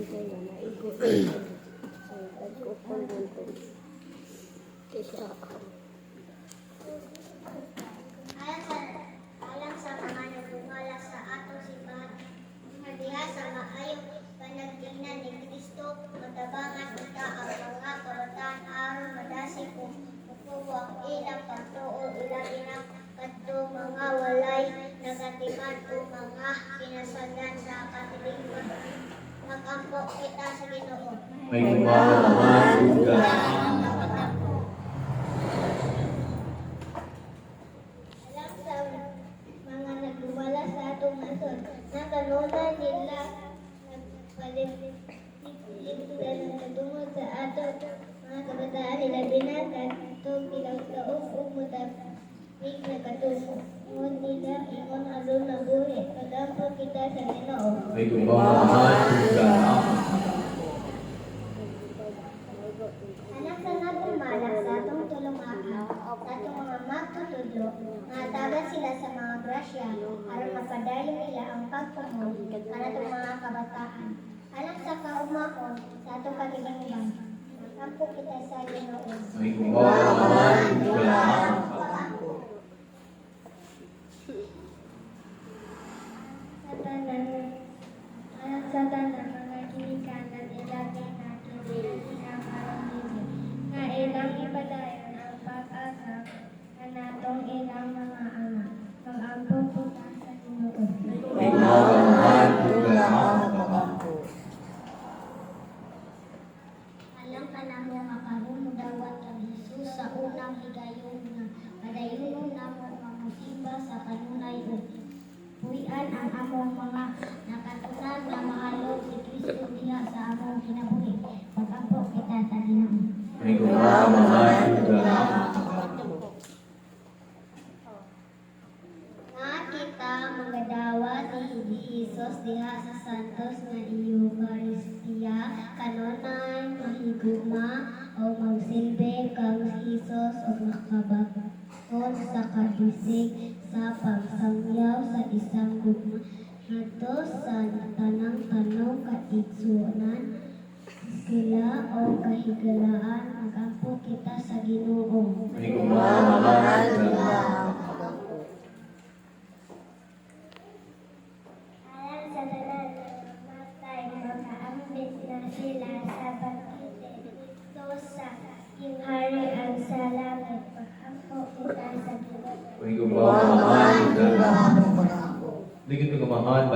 Alang sa mga nagdumala sa atong simbahan, diha sa maayong panagtingnan ni Kristo, matabangan kita ang mga kabataan aron madasig kung ang ilang pagtuo ilang ilang kadto mga walay nagatiman o mga kinasagdan sa katilingon. Magampo kita sa Ginoo. May kumamahan ka. Alang sa mga nagdumala sa atong nasod, na kanunay nila nagpalit sila natungod sa atong mga kabataan nila binatag itong kilaw-laog o mutabig na katungod nila ingon alon na buhi. Pagampo kita sa Ginoo. May kumamahan ka. Anak sa nagdumala sa atong tulungahan, sa atong mga magtutudlo, natagan sila sa mga grasya aron mapadayon nila ang pagpamon sa atong mga kabataan. Anak sa kaumahon sa atong katilingan, magampo kita sa Ginoo. May kumamahan ka. Anak sa tanan mga ginikanan ilagay natin ang arang nga ilang ipadayon ang pag-asa na natong ilang mga anak. Mag-ampong kita sa Ginoo. May kumamahan ka. Alam ka na mo makarumudawat ang Jesus sa unang higayon nga padayon na mo mamusimba sa kanunay o puyan ang among mga nakatunan na mahalog si Kristo diha sa among kinabuhi. Pag-ampo kita sa Ginoo. May kumamahan ka. Nga kita magadawat ni Jesus diha sa santos nga Eucharistia kanunay mahigugma o magsilbi kang Jesus o makabagon sa kabisig sa pagsangyaw sa isang gugma ngadto sa tanang tanong kaigsuonan sila o kahigalaan. Magampo kita sa Ginoo. May kumamahan ka. Alang sa tanan matay, makaambit na sila sa bangkite dito sa kingharian sa langit. Magampo kita sa Ginoo. May kumamahan ka. Hindi kita kumamahan,